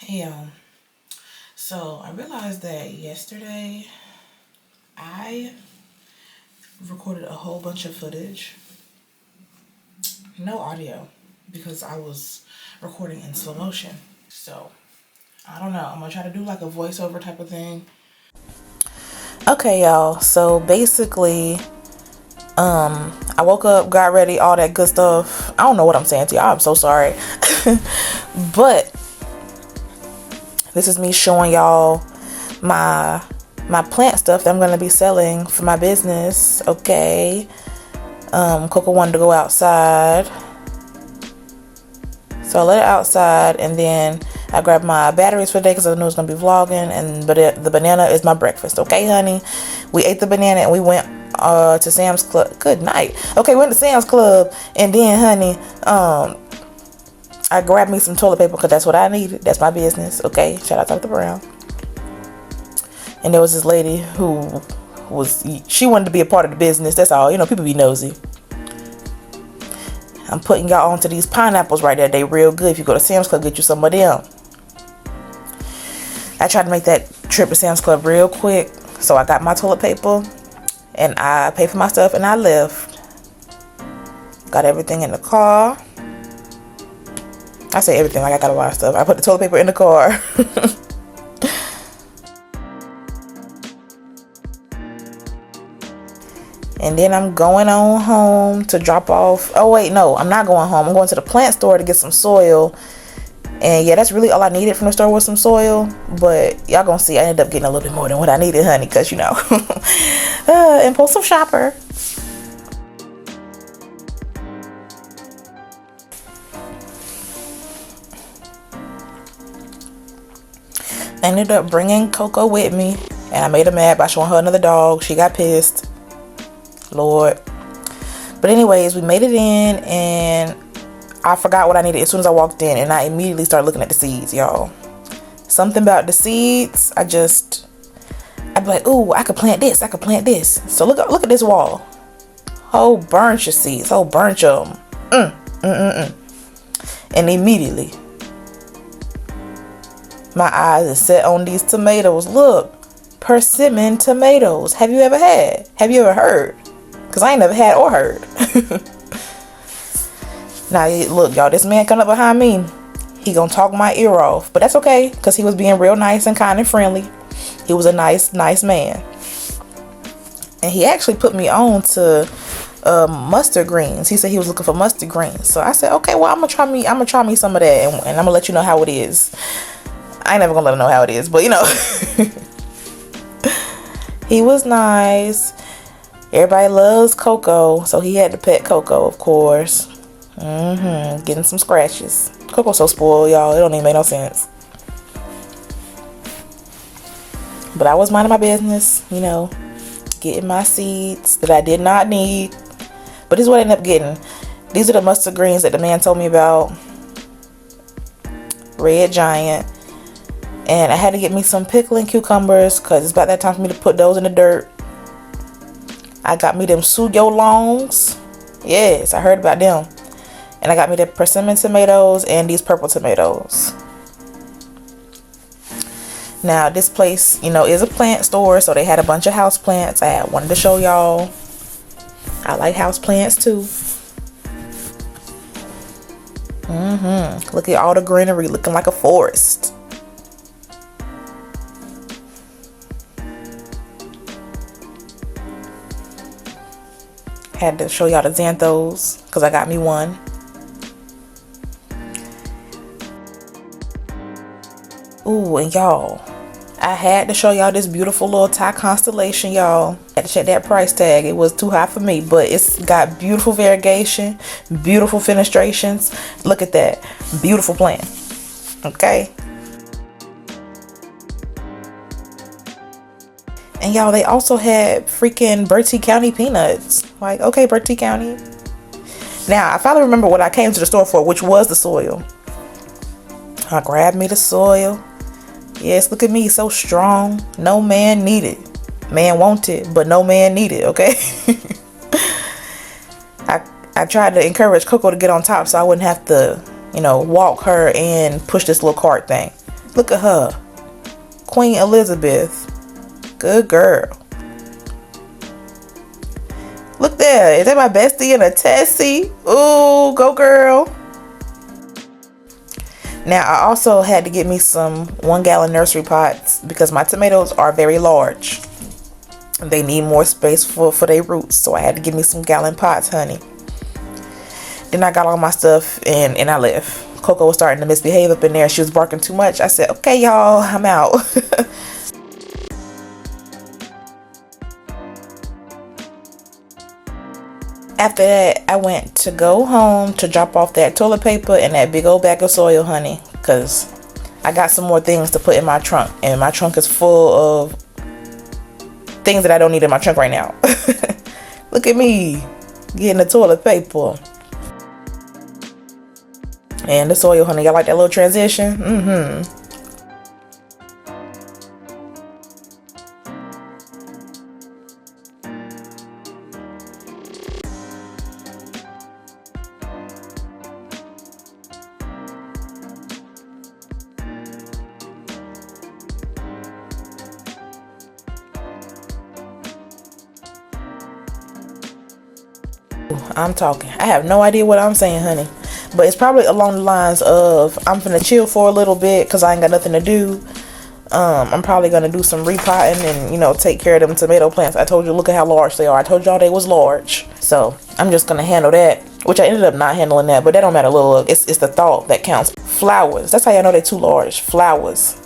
Hey y'all. So I realized that yesterday I recorded a whole bunch of footage, no audio, because I was recording in slow motion. So I don't know. I'm gonna try to do like a voiceover type of thing. Okay, y'all. So basically, I woke up, got ready, all that good stuff. I don't know what I'm saying to y'all. I'm so sorry. But this is me showing y'all my plant stuff that I'm gonna be selling for my business. Okay. Coco wanted to go outside, so I let it outside, and then I grabbed my batteries for the day because I knew I was gonna be vlogging. And but the banana is my breakfast. Okay, honey. We ate the banana and we went to Sam's Club. Good night. Okay, we went to Sam's Club, and then, honey, I grabbed me some toilet paper because that's what I needed. That's my business. Okay, shout out to Dr. Brown. And there was this lady who she wanted to be a part of the business. That's all. People be nosy. I'm putting y'all onto these pineapples right there. They real good. If you go to Sam's Club, get you some of them. I tried to make that trip to Sam's Club real quick. So I got my toilet paper and I paid for my stuff and I left. Got everything in the car. I say everything like I got a lot of stuff. I put the toilet paper in the car. And then I'm going on home to drop off. Oh, wait, no, I'm not going home. I'm going to the plant store to get some soil. And yeah, that's really all I needed from the store was some soil. But y'all gonna see I ended up getting a little bit more than what I needed, honey. Because, impulsive shopper. I ended up bringing Coco with me. And I made her mad by showing her another dog. She got pissed. Lord. But anyways, we made it in and I forgot what I needed as soon as I walked in, and I immediately started looking at the seeds, y'all. Something about the seeds, I'd be like, ooh, I could plant this, I could plant this. So look at this wall. Whole bunch of seeds, whole bunch of them. And immediately my eyes are set on these tomatoes. Look, persimmon tomatoes. Have you ever heard? Because I ain't never had or heard. Now, look, y'all, this man coming up behind me. He gonna talk my ear off. But that's okay, because he was being real nice and kind and friendly. He was a nice man. And he actually put me on to mustard greens. He said he was looking for mustard greens. So I said, okay, well, I'm gonna try me some of that. And I'm gonna let you know how it is. I ain't never gonna let him know how it is. But, he was nice. Everybody loves Coco, so he had to pet Coco, of course. Getting some scratches. Coco's so spoiled, y'all. It don't even make no sense. But I was minding my business, getting my seeds that I did not need. But this is what I ended up getting. These are the mustard greens that the man told me about. Red Giant. And I had to get me some pickling cucumbers because it's about that time for me to put those in the dirt. I got me them suyo longs. Yes, I heard about them. And I got me the persimmon tomatoes and these purple tomatoes. Now, this place, is a plant store. So they had a bunch of house plants. I wanted to show y'all. I like house plants too. Look at all the greenery looking like a forest. Had to show y'all the xanthos because I got me one. Ooh, and y'all, I had to show y'all this beautiful little Thai constellation, y'all. Had to check that price tag. It was too high for me, but it's got beautiful variegation, beautiful fenestrations. Look at that. Beautiful plant. Okay. And y'all, they also had freaking Bertie County peanuts. Like, okay, Bertie County. Now, I finally remember what I came to the store for, which was the soil. I grabbed me the soil. Yes, look at me, so strong. No man needed. Man wanted, but no man needed, okay? I tried to encourage Coco to get on top so I wouldn't have to, walk her and push this little cart thing. Look at her. Queen Elizabeth. Good girl. Look there. Is that my bestie in a Tessie? Ooh, go girl. Now, I also had to get me some 1-gallon nursery pots because my tomatoes are very large. They need more space for their roots. So I had to get me some gallon pots, honey. Then I got all my stuff and I left. Coco was starting to misbehave up in there. She was barking too much. I said, okay, y'all, I'm out. After that, I went to go home to drop off that toilet paper and that big old bag of soil, honey. Because I got some more things to put in my trunk. And my trunk is full of things that I don't need in my trunk right now. Look at me getting the toilet paper. And the soil, honey. Y'all like that little transition? Mm-hmm. I'm talking. I have no idea what I'm saying, honey. But it's probably along the lines of I'm finna chill for a little bit because I ain't got nothing to do. I'm probably gonna do some repotting and, you know, take care of them tomato plants. I told you, look at how large they are. I told y'all they was large. So I'm just gonna handle that, which I ended up not handling that, but that don't matter. Look, it's the thought that counts. Flowers. That's how y'all know they're too large. Flowers.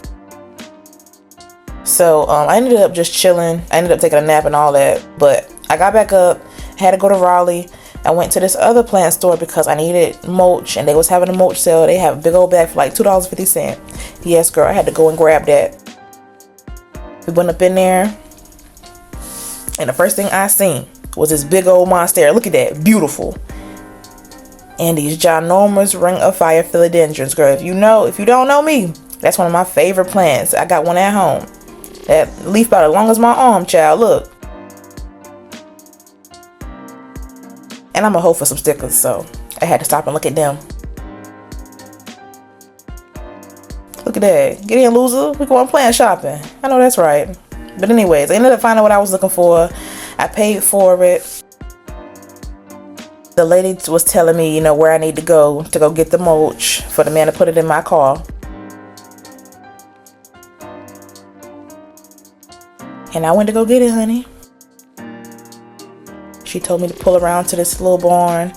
So I ended up just chilling. I ended up taking a nap and all that. But I got back up, had to go to Raleigh. I went to this other plant store because I needed mulch and they was having a mulch sale. They have a big old bag for like $2.50. Yes, girl, I had to go and grab that. We went up in there and the first thing I seen was this big old monstera. Look at that, beautiful. And these ginormous ring of fire philodendrons, girl. If you don't know me, that's one of my favorite plants. I got one at home. That leaf about as long as my arm, child. Look. And I'm a hoe for some stickers, so I had to stop and look at them. Look at that. Get in, loser. We going plant shopping. I know that's right. But anyways, I ended up finding what I was looking for. I paid for it. The lady was telling me, you know, where I need to go get the mulch for the man to put it in my car. And I went to go get it, honey. She told me to pull around to this little barn.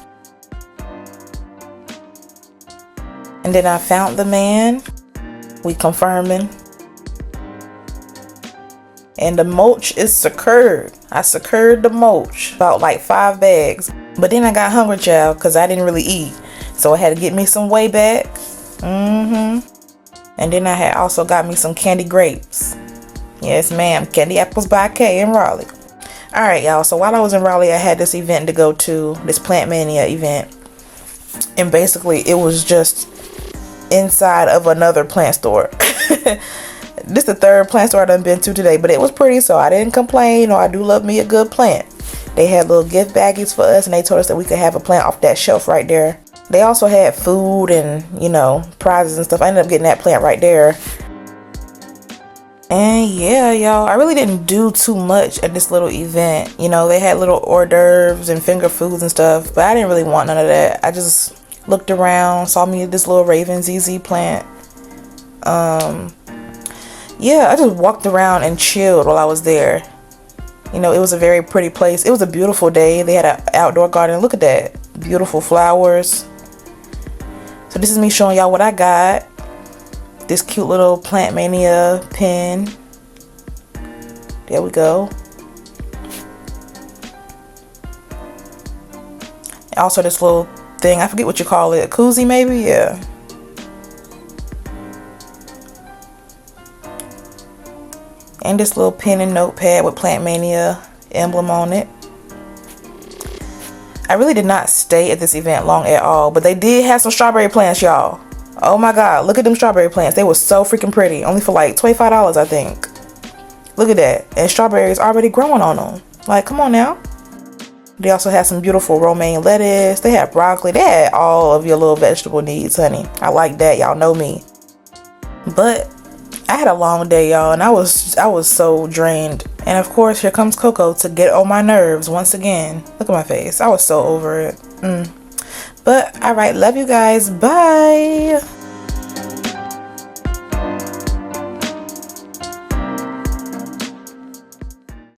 And then I found the man. We confirming. And the mulch is secured. I secured the mulch. About like 5 bags. But then I got hungry, child, because I didn't really eat. So I had to get me some way back. And then I had also got me some candy grapes. Yes, ma'am. Candy apples by K in Raleigh. Alright, y'all, so while I was in Raleigh, I had this event to go to, this Plant Mania event. And basically, it was just inside of another plant store. This is the 3rd plant store I done been to today, but it was pretty, so I didn't complain. Or I do love me a good plant. They had little gift baggies for us, and they told us that we could have a plant off that shelf right there. They also had food and, you know, prizes and stuff. I ended up getting that plant right there. And yeah, y'all, I really didn't do too much at this little event. You know, they had little hors d'oeuvres and finger foods and stuff, but I didn't really want none of that. I just looked around, saw me this little Raven ZZ plant. Yeah, I just walked around and chilled while I was there. You know, it was a very pretty place. It was a beautiful day. They had an outdoor garden. Look at that. Beautiful flowers. So this is me showing y'all what I got. This cute little Plant Mania pin. There we go. Also this little thing, I forget what you call it, a koozie maybe? Yeah. And this little pen and notepad with Plant Mania emblem on it. I really did not stay at this event long at all, but they did have some strawberry plants, y'all. Oh my god, look at them strawberry plants. They were so freaking pretty. Only for like $25, I think. Look at that. And strawberries already growing on them. Like, come on now. They also had some beautiful romaine lettuce. They had broccoli. They had all of your little vegetable needs, honey. I like that. Y'all know me. But I had a long day, y'all, and I was so drained. And of course, here comes Coco to get on my nerves once again. Look at my face. I was so over it. But all right, love you guys. Bye.